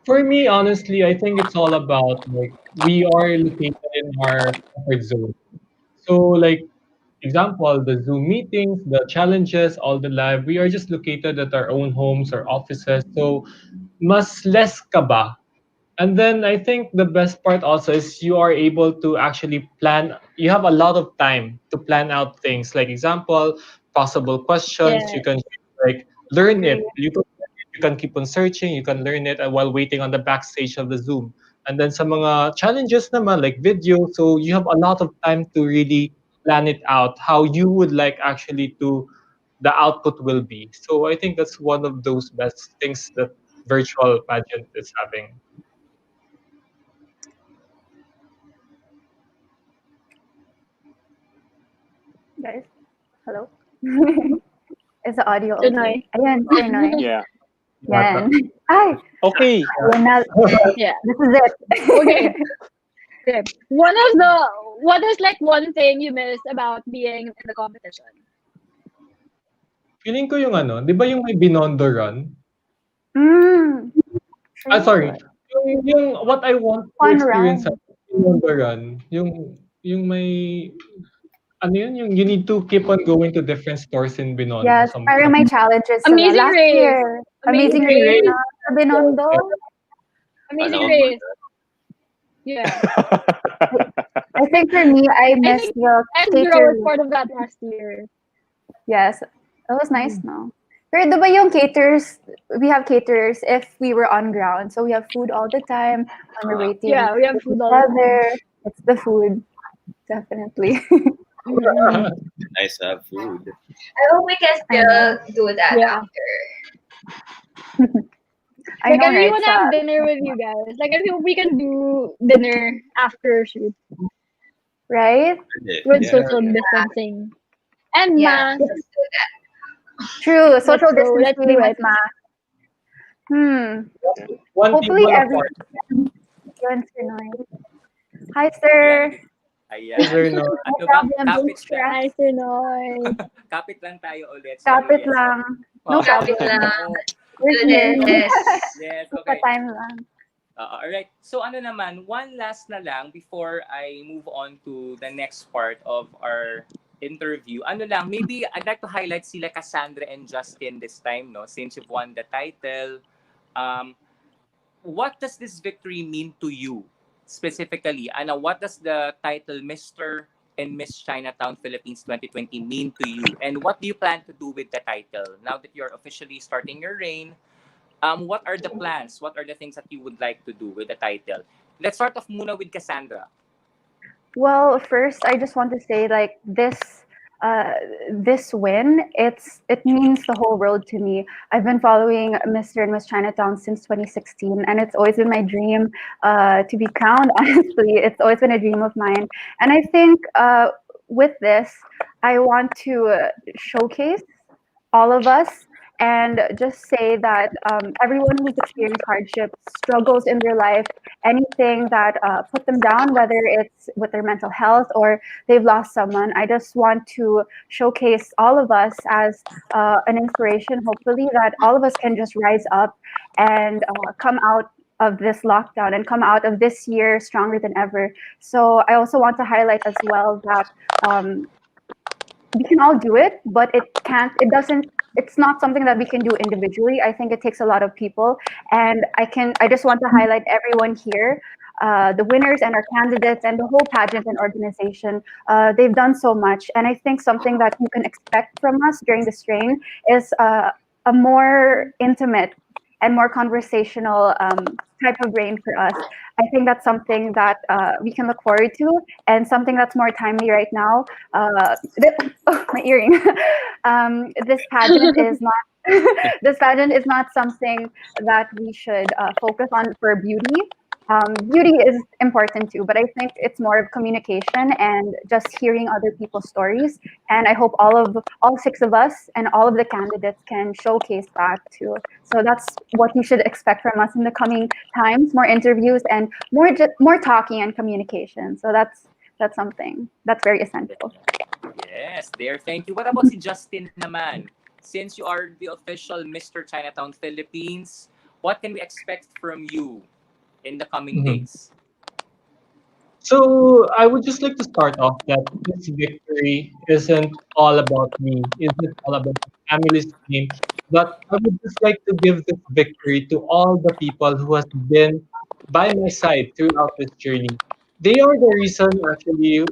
For me, honestly, I think it's all about like we are located in our comfort zone. So like example, the Zoom meetings, the challenges, all the live, we are just located at our own homes or offices. So mas less kaba. And then I think the best part also is you are able to actually plan. You have a lot of time to plan out things. Like example, possible questions. Yeah. You can like learn it. You can keep on searching. You can learn it while waiting on the backstage of the Zoom. And then some mga challenges naman like video. So you have a lot of time to really plan it out how you would like actually to the output will be. So I think that's one of those best things that virtual pageant is having. Guys, hello? Is the audio Pinoy. okay? Ayan, Pinoy. Yeah. Yan. Ay, Okay. ayan na. Yeah. This is it. Okay. Okay. What is like one thing you miss about being in the competition? Feeling ko yung ano, 'di ba yung may Binondo run? Mm. Sorry. Yung what I want to Fun experience run. sa Binondo run, yung may ano yun, yung you need to keep on going to different stores in Binondo. Yes, parang may challenges sila. Amazing Last Race. year. Amazing Amazing Race Race. na sa Binondo. Amazing Ano? race. Yeah. I think for me, I missed think the Ezra was catering. part of that last year. Yes, that was nice, no? Pero diba yung caterers, we have caterers if we were on ground. So we have food all the time when we're waiting. Yeah, we have food all the time. Weather, it's the food, definitely. Nice to have food. I hope we can still do that Yeah. after. I Like know, I really right? want to have dinner with you guys. Like I hope we can do dinner after shoot Right? with Yeah. social distancing and Yeah, mask. let's do that. True. Social Let's go, let's distancing do with it. mask. One Hopefully table every apart. yun, Sir Noy. Hi, sir. Ayan. Is there no Ano ba? problem, Kapit don't siya. stress. Hi, Sinoy. Kapit lang tayo ulit. Kapit Yes. lang. No Oh, Kapit problem. lang. We're Do here. this. Yes, Pa okay. time lang. Alright. So ano naman, one last na lang before I move on to the next part of our interview. Ano lang, maybe I'd like to highlight sila Cassandra and Justin this time, no? Since you've won the title. What does this victory mean to you specifically? Ano, what does the title Mr. and Miss Chinatown Philippines 2020 mean to you? And what do you plan to do with the title now that you're officially starting your reign? What are the plans? What are the things that you would like to do with the title? Let's start off muna with Cassandra. Well, first, I just want to say, like, this win, it means the whole world to me. I've been following Mr. and Miss Chinatown since 2016, and it's always been my dream to be crowned. Honestly, it's always been a dream of mine, and I think with this, I want to showcase all of us and just say that everyone who's experienced hardships, struggles in their life, anything that put them down, whether it's with their mental health or they've lost someone, I just want to showcase all of us as an inspiration, hopefully, that all of us can just rise up and come out of this lockdown and come out of this year stronger than ever. So I also want to highlight as well that we can all do it, but it's not something that we can do individually. I think it takes a lot of people, and I just want to highlight everyone here, the winners and our candidates and the whole pageant and organization. They've done so much, and I think something that you can expect from us during this reign is a more intimate and more conversational type of reign for us. I think that's something that we can look forward to, and something that's more timely right now. Oh, my earring. This pageant is not. This pageant is not something that we should focus on for beauty. Beauty is important too, but I think it's more of communication and just hearing other people's stories. And I hope all six of us and all of the candidates can showcase that too. So that's what you should expect from us in the coming times: more interviews and more talking and communication. So that's something that's very essential. Yes, there. Thank you. What about si Justin naman? Since you are the official Mr. Chinatown Philippines, what can we expect from you in the coming Mhm. days? So I would just like to start off that this victory isn't all about me, isn't all about the family's name, but I would just like to give this victory to all the people who has been by my side throughout this journey. They are the reason actually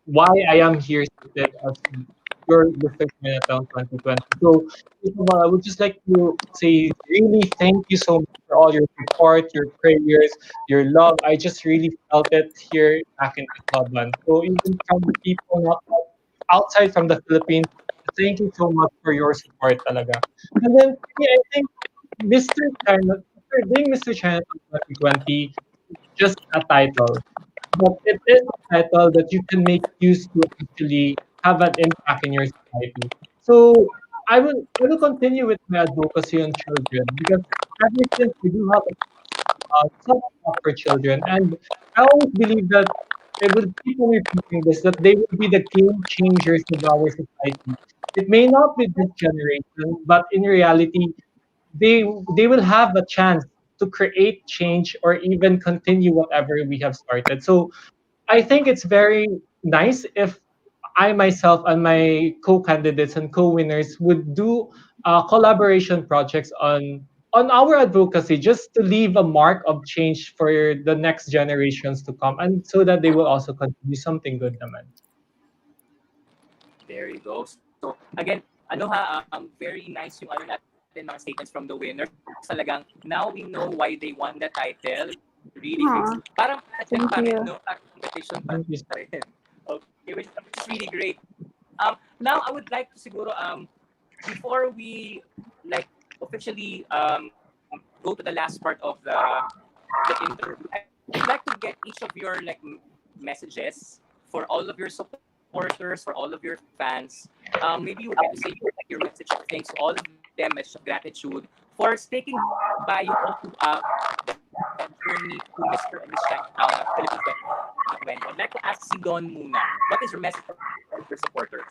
why I am here seated as your Mr. Chinatown 2020. So first of all, I would just like to say really thank you so much for all your support, your prayers, your love. I just really felt it here back in Tacloban. So even from the people not outside from the Philippines, thank you so much for your support talaga. And then yeah, I think Mr. China, being Mr. China 2020 is just a title, but it is a title that you can make use to actually have an impact in your society. So I will continue with my advocacy on children because ever since we do have soft spot for children. And I always believe that I will keep on repeating this, that they will be the game changers of our society. It may not be this generation, but in reality, they will have a chance to create change or even continue whatever we have started. So I think it's very nice if I myself and my co-candidates and co-winners would do collaboration projects on our advocacy just to leave a mark of change for the next generations to come and so that they will also contribute something good naman. There you go. So, again, ano ha, very nice yung ano natin, mga statements from the winners. Talagang, now we know why they won the title. Really thinks, Aw, parang pageant thank pa rin, you. no? Parang competition pa Thank you. rin. Okay, which is really great. Now I would like to siguro, before we, like, officially go to the last part of the interview, I'd like to get each of your like messages for all of your supporters, for all of your fans. Maybe you would like to say like, your message of thanks to all of them, message of gratitude for sticking by you all throughout the journey to Mr. and Miss Chinatown Philippines 2020. I'd like to ask si Don muna. What is your message for your supporters?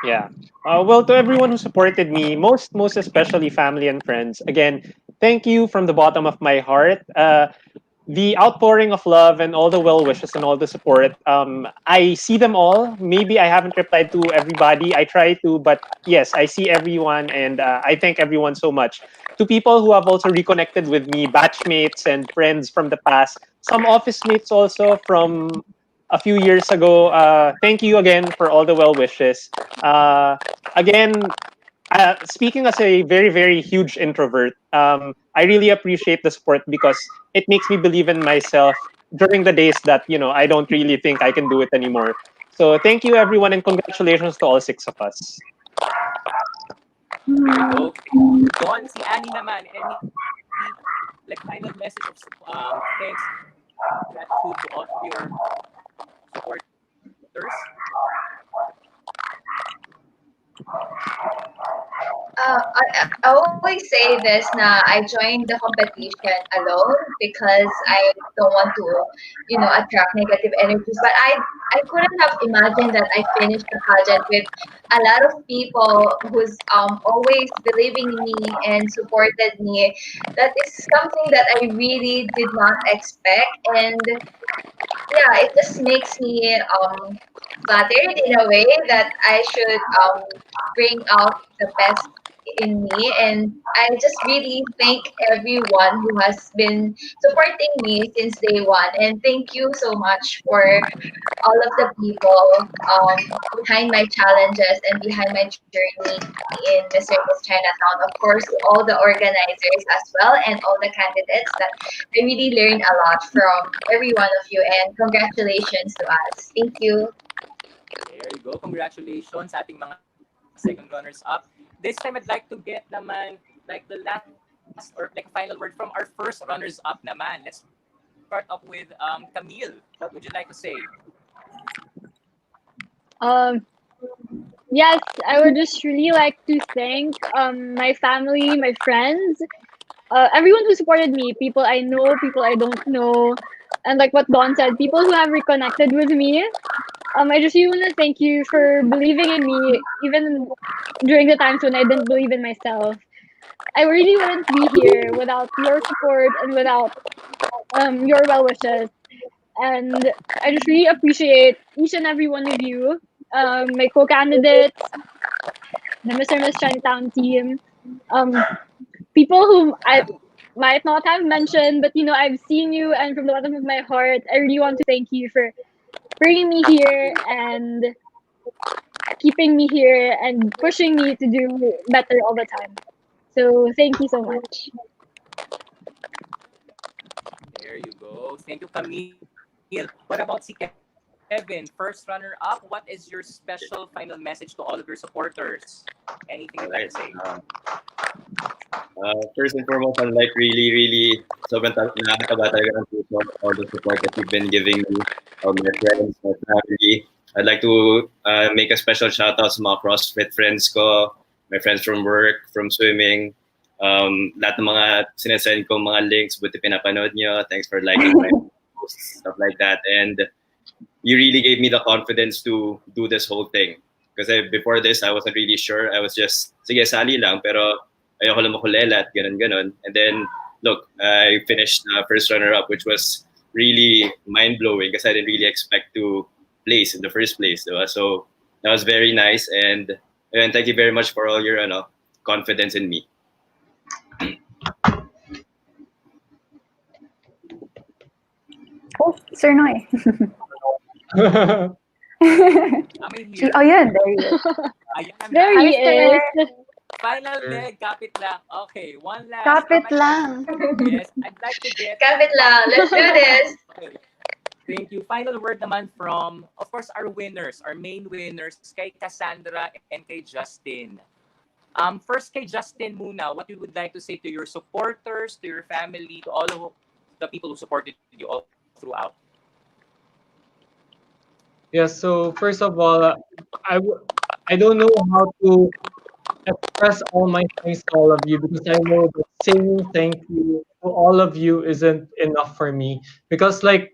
Yeah. Well, to everyone who supported me, most especially family and friends, again, thank you from the bottom of my heart. The outpouring of love and all the well wishes and all the support. I see them all. Maybe I haven't replied to everybody. I try to, but yes, I see everyone, and I thank everyone so much. To people who have also reconnected with me, batchmates and friends from the past, some office mates also from a few years ago. Thank you again for all the well wishes. Again, speaking as a very huge introvert, I really appreciate the support because it makes me believe in myself during the days that I don't really think I can do it anymore. So thank you everyone and congratulations to all six of us. There you Hmm. go. Don, si Annie naman, any like final message of thanks, gratitude to all of your supporters? I always say this na I joined the competition alone because I don't want to, attract negative energies. But I couldn't have imagined that I finished the pageant with a lot of people who's always believing in me and supported me. That is something that I really did not expect, and yeah, it just makes me flattered in a way that I should bring out the best in me. And I just really thank everyone who has been supporting me since day one. And thank you so much for all of the people behind my challenges and behind my journey in Mr. Miss Chinatown. Of course, to all the organizers as well and all the candidates that I really learned a lot from every one of you. And congratulations to us. Thank you. There you go. Congratulations sa ating mga second runners up. This time I'd like to get naman like the last or like a final word from our first runners up naman. Let's start up with Camille. What would you like to say? Um, yes, I would just really like to thank my family, my friends, everyone who supported me, people I know, people I don't know, and like what Don said, people who have reconnected with me. I just really want to thank you for believing in me, even during the times when I didn't believe in myself. I really wouldn't be here without your support and without your well wishes. And I just really appreciate each and every one of you, my co-candidates, the Mr. Miss Chinatown team, um, people whom I might not have mentioned, but I've seen you, and from the bottom of my heart, I really want to thank you for bringing me here and keeping me here and pushing me to do better all the time. So thank you so much. There you go. Thank you, Camille. What about si Kevin, first runner up? What is your special final message to all of your supporters? Anything you'd like to say? Alright. First and foremost, I'm like really, really sobrang nakakataba talaga ng puso all the support that you've been giving me, my friends, my family. I'd like to make a special shout out sa mga CrossFit friends ko, my friends from work, from swimming, lahat ng mga sinesend ko mga links, buti pinapanood nyo. Thanks for liking my posts, stuff like that. And you really gave me the confidence to do this whole thing. Because before this, I wasn't really sure. I was just, sige, sali lang, pero ayoko lang makulela at ganun. And then, look, I finished first runner-up, which was really mind-blowing because I didn't really expect to place in the first place. Diba? So that was very nice. And thank you very much for all your confidence in me. Oh, Sir Noy. I'm in here. Oh, yun. There you go. Ayan, There Hi, he sir. is. final leg, kapit lang. Okay, one last. Kapit lang. Yes, I'd like to get... Kapit lang. Let's do this. Okay. Thank you. Final word naman from, of course, our winners, our main winners, kay Cassandra and kay Justin. First kay Justin muna, what you would like to say to your supporters, to your family, to all of the people who supported you all throughout? Yes, so first of all, I don't know how to express all my thanks to all of you because I know that saying thank you to all of you isn't enough for me. Because like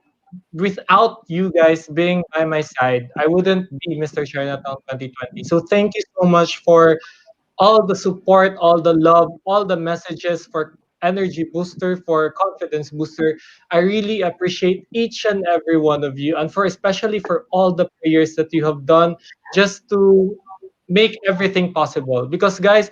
without you guys being by my side, I wouldn't be Mr. Chinatown 2020. So thank you so much for all the support, all the love, all the messages for energy booster, for confidence booster. I really appreciate each and every one of you, and for especially for all the prayers that you have done just to make everything possible. Because guys,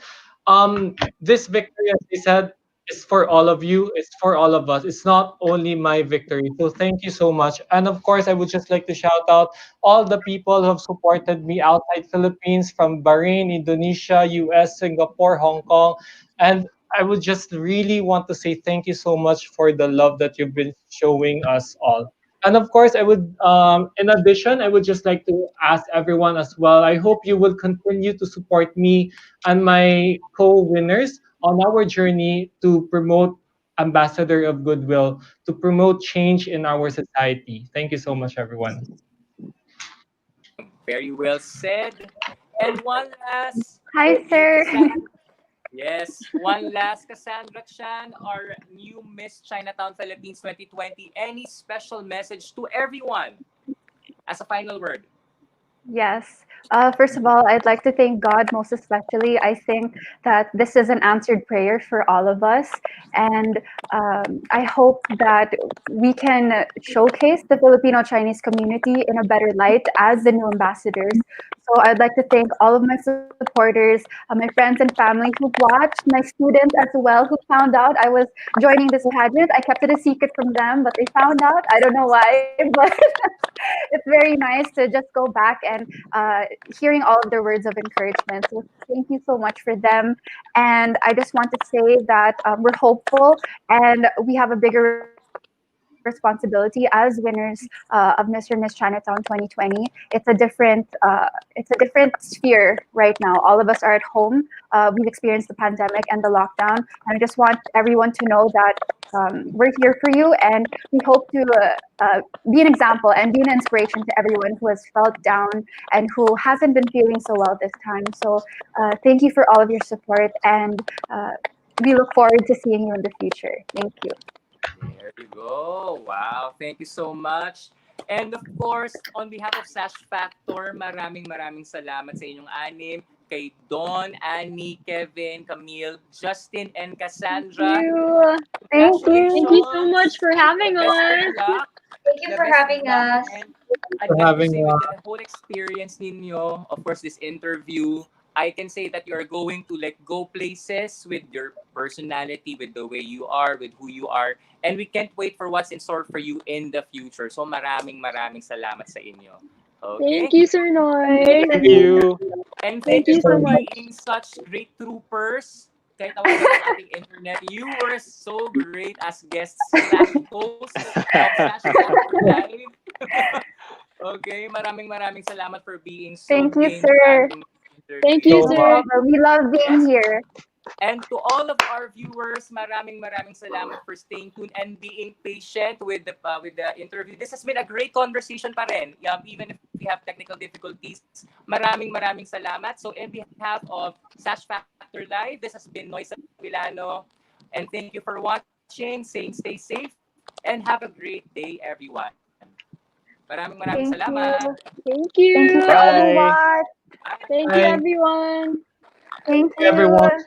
this victory, as I said, is for all of you. It's for all of us. It's not only my victory. So thank you so much. And of course, I would just like to shout out all the people who have supported me outside Philippines, from Bahrain, Indonesia, US, Singapore, Hong Kong. And I would just really want to say thank you so much for the love that you've been showing us all. And of course, I would, in addition, I would just like to ask everyone as well. I hope you will continue to support me and my co-winners on our journey to promote Ambassador of Goodwill, to promote change in our society. Thank you so much, everyone. Very well said. And one last... Hi, sir. Yes, one last, Cassandra Chan, our new Miss Chinatown Philippines 2020. Any special message to everyone as a final word? Yes. First of all, I'd like to thank God most especially. I think that this is an answered prayer for all of us. And I hope that we can showcase the Filipino Chinese community in a better light as the new ambassadors. So I'd like to thank all of my supporters, my friends and family who watched, my students as well who found out I was joining this pageant. I kept it a secret from them, but they found out. I don't know why, but it's very nice to just go back and hearing all of their words of encouragement. So thank you so much for them. And I just want to say that we're hopeful and we have a bigger responsibility as winners of Mr. and Miss Chinatown 2020. It's a different sphere right now. All of us are at home. We've experienced the pandemic and the lockdown, and I just want everyone to know that we're here for you, and we hope to be an example and be an inspiration to everyone who has felt down and who hasn't been feeling so well this time. So, thank you for all of your support, and we look forward to seeing you in the future. Thank you. There you go. Wow. Thank you so much. And of course, on behalf of Sash Factor, maraming salamat sa inyong anim. Kay Don, Annie, Kevin, Camille, Justin, and Thank Cassandra. you. Thank Thank you. you so much Congratulations. for having The best us. of luck. Thank you The for best of having luck. us. And For I'd like to having say with the whole experience ninyo, of course, this interview, I can say that you're going to like go places with your personality, with the way you are, with who you are. And we can't wait for what's in store for you in the future. So maraming salamat sa inyo. Thank Okay? you, Sir Noy. Thank you. And Thank thank you you so for much. being such great troopers. Kahit nawalan ng ating internet, you were so great as guests slash hosts of Sash Factor Live. Okay, maraming salamat for being so Thank you, game sa sir. ating Thank interview. you, so No sir. much. problem. We love being Yes. here. And to all of our viewers, maraming salamat for staying tuned and being patient with the interview. This has been a great conversation pa rin. Even if we have technical difficulties, maraming salamat. So in behalf of Sash Factor Live, this has been Noy Sabilano. And thank you for watching. Stay safe and have a great day, everyone. Maraming Thank salamat. you. Thank Thank you for you. all who Bye. watched. Thank you, Bye, everyone. Thank everyone.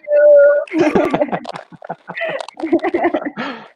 you.